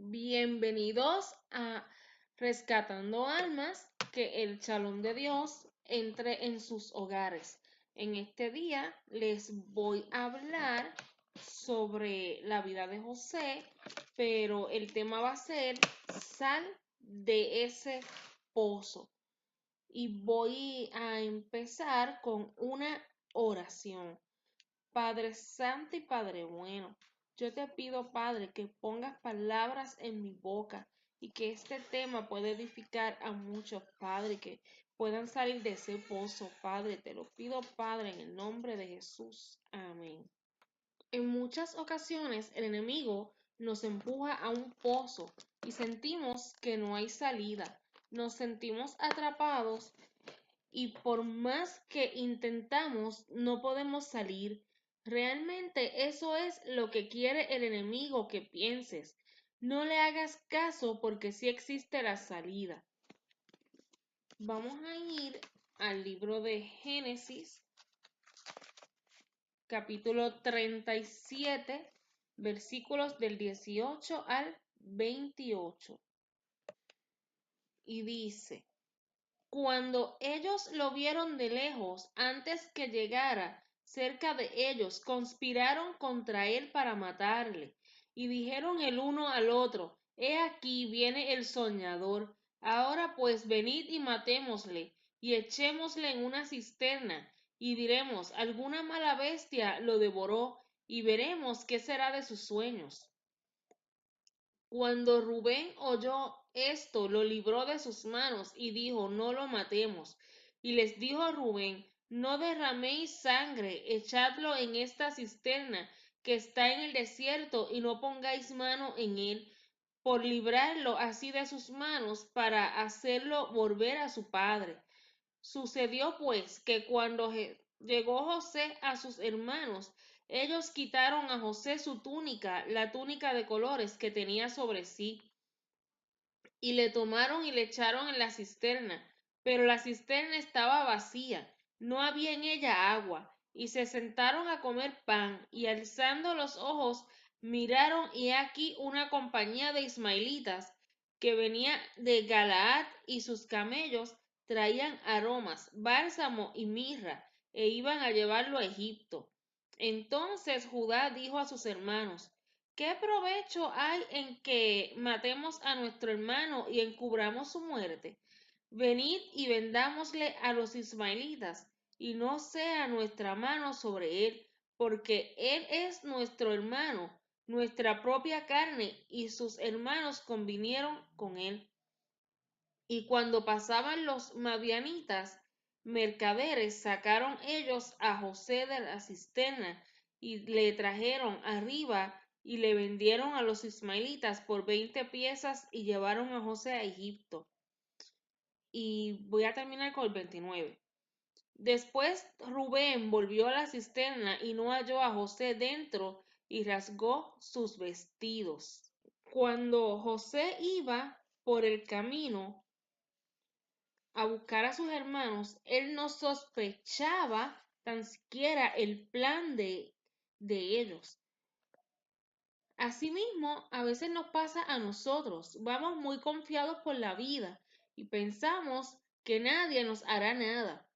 Bienvenidos a Rescatando Almas, que el Shalom de Dios entre en sus hogares. En este día les voy a hablar sobre la vida de José, pero el tema va a ser sal de ese pozo. Y voy a empezar con una oración. Padre Santo y Padre bueno, yo te pido, Padre, que pongas palabras en mi boca y que este tema pueda edificar a muchos, Padre, que puedan salir de ese pozo, Padre. Te lo pido, Padre, en el nombre de Jesús. Amén. En muchas ocasiones el enemigo nos empuja a un pozo y sentimos que no hay salida. Nos sentimos atrapados y por más que intentamos, no podemos salir. Realmente eso es lo que quiere el enemigo que pienses. No le hagas caso porque sí existe la salida. Vamos a ir al libro de Génesis, capítulo 37, versículos del 18 al 28. Y dice: Cuando ellos lo vieron de lejos, antes que llegara cerca de ellos, conspiraron contra él para matarle, y dijeron el uno al otro: He aquí viene el soñador. Ahora pues venid y matémosle, y echémosle en una cisterna, y diremos: alguna mala bestia lo devoró, y veremos qué será de sus sueños. Cuando Rubén oyó esto, lo libró de sus manos y dijo: No lo matemos. Y les dijo a Rubén: No derraméis sangre, echadlo en esta cisterna que está en el desierto, y no pongáis mano en él, por librarlo así de sus manos, para hacerlo volver a su padre. Sucedió pues que cuando llegó José a sus hermanos, ellos quitaron a José su túnica, la túnica de colores que tenía sobre sí, y le tomaron y le echaron en la cisterna. Pero la cisterna estaba vacía, no había en ella agua. Y se sentaron a comer pan, y alzando los ojos miraron, y aquí una compañía de ismaelitas que venía de Galaad, y sus camellos traían aromas, bálsamo y mirra, e iban a llevarlo a Egipto. Entonces Judá dijo a sus hermanos: ¿Qué provecho hay en que matemos a nuestro hermano y encubramos su muerte? Venid y vendámosle a los ismaelitas, y no sea nuestra mano sobre él, porque él es nuestro hermano, nuestra propia carne, y sus hermanos convinieron con él. Y cuando pasaban los madianitas, mercaderes, sacaron ellos a José de la cisterna y le trajeron arriba y le vendieron a los ismaelitas por 20 piezas y llevaron a José a Egipto. Y voy a terminar con el 29. Después Rubén volvió a la cisterna y no halló a José dentro y rasgó sus vestidos. Cuando José iba por el camino a buscar a sus hermanos, él no sospechaba tan siquiera el plan de ellos. Asimismo, a veces nos pasa a nosotros, vamos muy confiados por la vida y pensamos que nadie nos hará nada.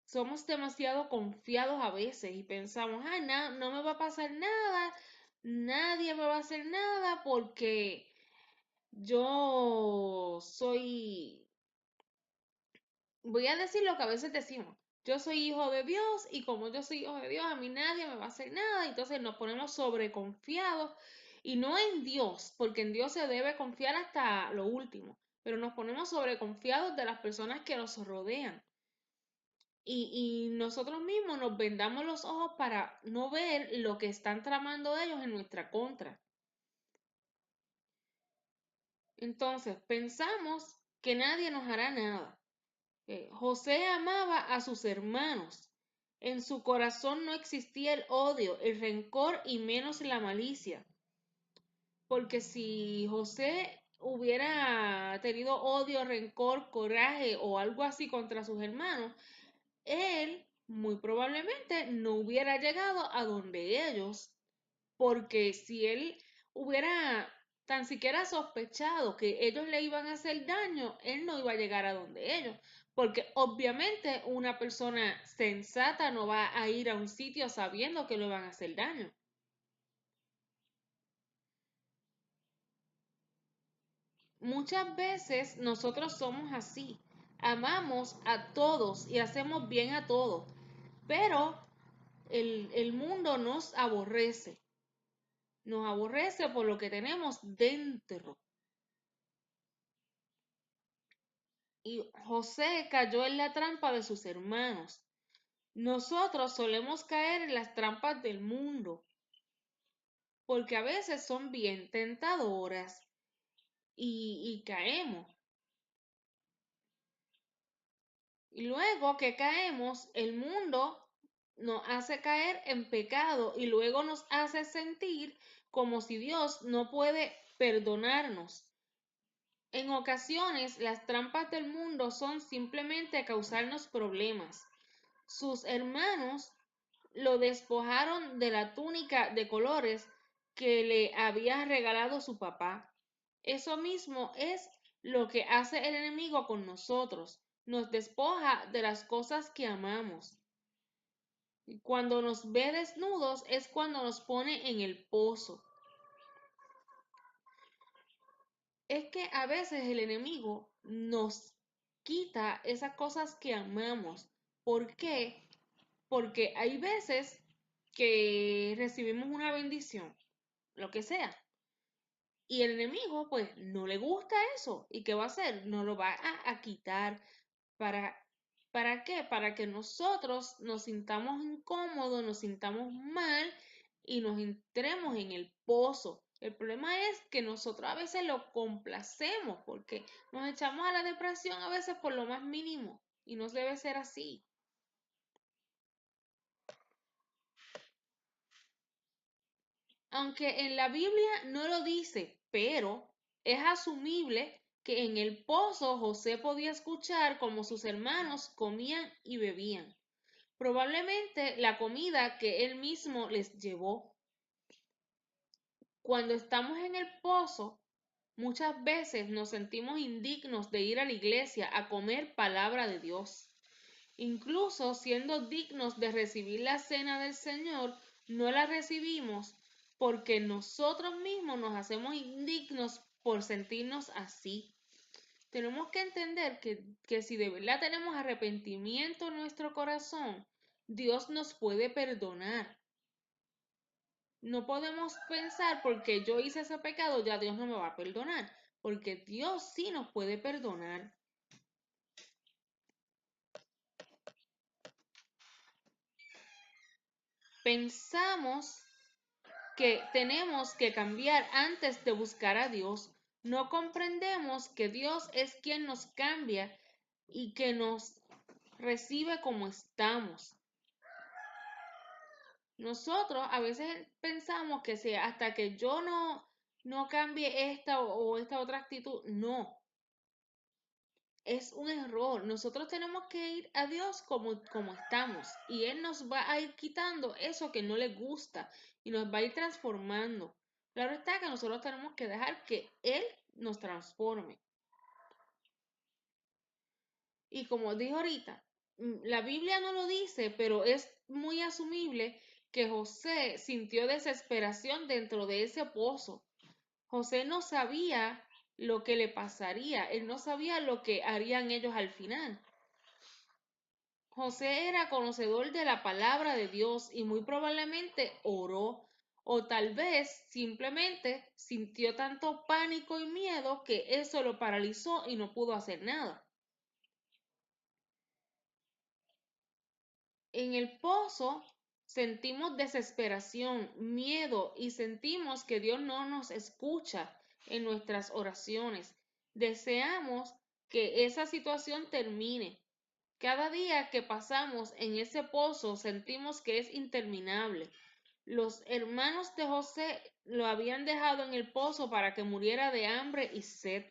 Somos demasiado confiados a veces y pensamos: no me va a pasar nada, nadie me va a hacer nada porque yo soy, voy a decir lo que a veces decimos: yo soy hijo de Dios y como yo soy hijo de Dios, a mí nadie me va a hacer nada. Entonces nos ponemos sobreconfiados y no en Dios, porque en Dios se debe confiar hasta lo último, pero nos ponemos sobreconfiados de las personas que nos rodean. Y nosotros mismos nos vendamos los ojos para no ver lo que están tramando ellos en nuestra contra. Entonces pensamos que nadie nos hará nada. José amaba a sus hermanos. En su corazón no existía el odio, el rencor y menos la malicia. Porque si José hubiera tenido odio, rencor, coraje o algo así contra sus hermanos, él muy probablemente no hubiera llegado a donde ellos. Porque si él hubiera tan siquiera sospechado que ellos le iban a hacer daño, él no iba a llegar a donde ellos. Porque obviamente una persona sensata no va a ir a un sitio sabiendo que le van a hacer daño. Muchas veces nosotros somos así. Amamos a todos y hacemos bien a todos, pero el mundo nos aborrece por lo que tenemos dentro. Y José cayó en la trampa de sus hermanos. Nosotros solemos caer en las trampas del mundo, porque a veces son bien tentadoras y caemos. Y luego que caemos, el mundo nos hace caer en pecado y luego nos hace sentir como si Dios no puede perdonarnos. En ocasiones, las trampas del mundo son simplemente causarnos problemas. Sus hermanos lo despojaron de la túnica de colores que le había regalado su papá. Eso mismo es lo que hace el enemigo con nosotros. Nos despoja de las cosas que amamos. Y cuando nos ve desnudos es cuando nos pone en el pozo. Es que a veces el enemigo nos quita esas cosas que amamos. ¿Por qué? Porque hay veces que recibimos una bendición, lo que sea, y el enemigo pues no le gusta eso. ¿Y qué va a hacer? No lo va a quitar. ¿Para, ¿Para qué? Para que nosotros nos sintamos incómodos, nos sintamos mal y nos entremos en el pozo. El problema es que nosotros a veces lo complacemos porque nos echamos a la depresión a veces por lo más mínimo y no debe ser así. Aunque en la Biblia no lo dice, pero es asumible que en el pozo José podía escuchar cómo sus hermanos comían y bebían, probablemente la comida que él mismo les llevó. Cuando estamos en el pozo, muchas veces nos sentimos indignos de ir a la iglesia a comer palabra de Dios. Incluso siendo dignos de recibir la cena del Señor, no la recibimos porque nosotros mismos nos hacemos indignos por sentirnos así. Tenemos que entender que si de verdad tenemos arrepentimiento en nuestro corazón, Dios nos puede perdonar. No podemos pensar porque yo hice ese pecado, ya Dios no me va a perdonar, porque Dios sí nos puede perdonar. Pensamos que tenemos que cambiar antes de buscar a Dios. No comprendemos que Dios es quien nos cambia y que nos recibe como estamos. Nosotros a veces pensamos que si hasta que yo no cambie esta o esta otra actitud, no, es un error. Nosotros tenemos que ir a Dios como estamos y Él nos va a ir quitando eso que no le gusta y nos va a ir transformando. Claro está que nosotros tenemos que dejar que Él nos transforme. Y como dije ahorita, la Biblia no lo dice, pero es muy asumible que José sintió desesperación dentro de ese pozo. José no sabía lo que le pasaría, él no sabía lo que harían ellos al final. José era conocedor de la palabra de Dios y muy probablemente oró, o tal vez simplemente sintió tanto pánico y miedo que eso lo paralizó y no pudo hacer nada. En el pozo sentimos desesperación, miedo y sentimos que Dios no nos escucha en nuestras oraciones. Deseamos que esa situación termine. Cada día que pasamos en ese pozo sentimos que es interminable. Los hermanos de José lo habían dejado en el pozo para que muriera de hambre y sed.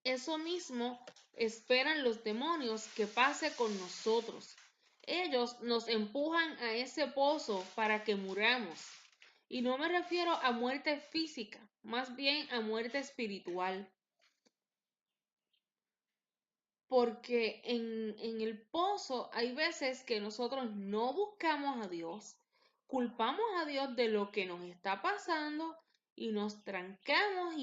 Eso mismo esperan los demonios que pase con nosotros. Ellos nos empujan a ese pozo para que muramos. Y no me refiero a muerte física, más bien a muerte espiritual. Porque en el pozo hay veces que nosotros no buscamos a Dios, culpamos a Dios de lo que nos está pasando y nos trancamos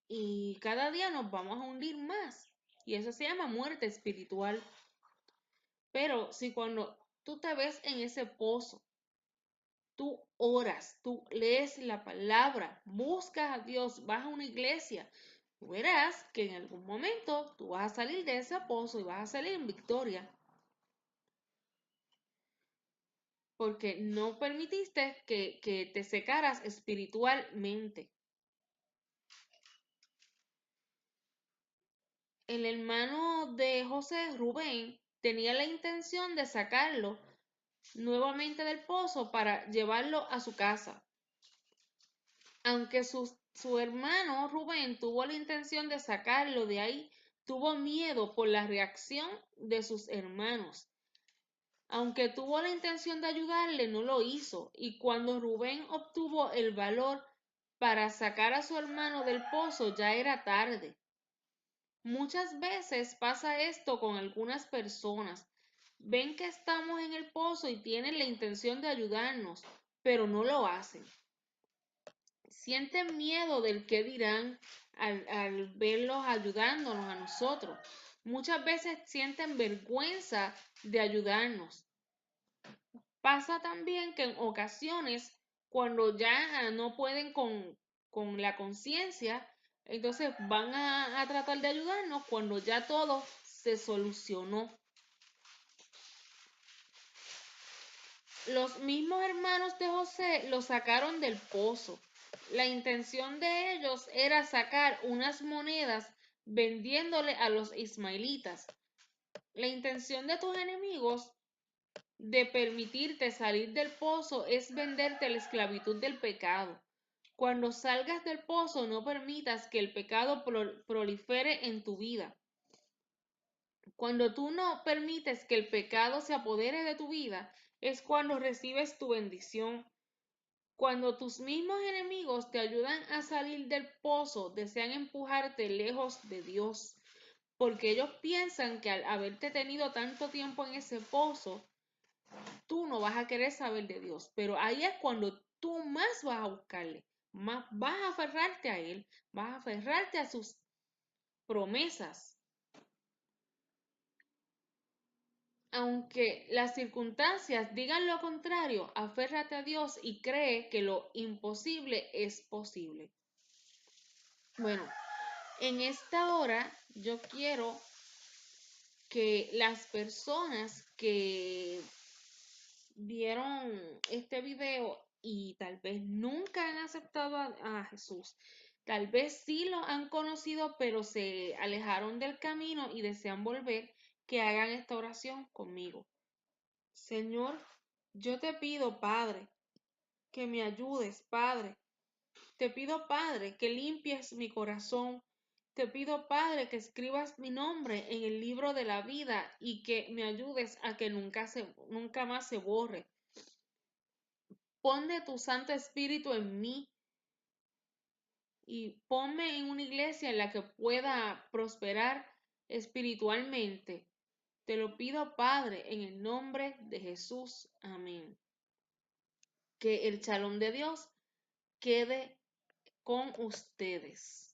y cada día nos vamos a hundir más. Y eso se llama muerte espiritual. Pero si cuando tú te ves en ese pozo, tú oras, tú lees la palabra, buscas a Dios, vas a una iglesia, tú verás que en algún momento tú vas a salir de ese pozo y vas a salir en victoria, porque no permitiste que te secaras espiritualmente. El hermano de José, Rubén, tenía la intención de sacarlo nuevamente del pozo para llevarlo a su casa. Aunque su hermano Rubén tuvo la intención de sacarlo de ahí, tuvo miedo por la reacción de sus hermanos. Aunque tuvo la intención de ayudarle, no lo hizo. Y cuando Rubén obtuvo el valor para sacar a su hermano del pozo, ya era tarde. Muchas veces pasa esto con algunas personas. Ven que estamos en el pozo y tienen la intención de ayudarnos, pero no lo hacen. Sienten miedo del qué dirán al verlos ayudándonos a nosotros. Muchas veces sienten vergüenza de ayudarnos. Pasa también que en ocasiones, cuando ya no pueden con la conciencia, entonces van a tratar de ayudarnos cuando ya todo se solucionó. Los mismos hermanos de José lo sacaron del pozo. La intención de ellos era sacar unas monedas vendiéndole a los ismaelitas. La intención de tus enemigos de permitirte salir del pozo es venderte la esclavitud del pecado. Cuando salgas del pozo, no permitas que el pecado prolifere en tu vida. Cuando tú no permites que el pecado se apodere de tu vida, es cuando recibes tu bendición. Cuando tus mismos enemigos te ayudan a salir del pozo, desean empujarte lejos de Dios, porque ellos piensan que al haberte tenido tanto tiempo en ese pozo, tú no vas a querer saber de Dios. Pero ahí es cuando tú más vas a buscarle, más vas a aferrarte a Él, vas a aferrarte a sus promesas. Aunque las circunstancias digan lo contrario, aférrate a Dios y cree que lo imposible es posible. Bueno, en esta hora yo quiero que las personas que vieron este video y tal vez nunca han aceptado a Jesús, tal vez sí lo han conocido, pero se alejaron del camino y desean volver, que hagan esta oración conmigo. Señor, yo te pido, Padre, que me ayudes, Padre. Te pido, Padre, que limpies mi corazón. Te pido, Padre, que escribas mi nombre en el libro de la vida y que me ayudes a que nunca más se borre. Pon de tu Santo Espíritu en mí y ponme en una iglesia en la que pueda prosperar espiritualmente. Te lo pido, Padre, en el nombre de Jesús. Amén. Que el shalom de Dios quede con ustedes.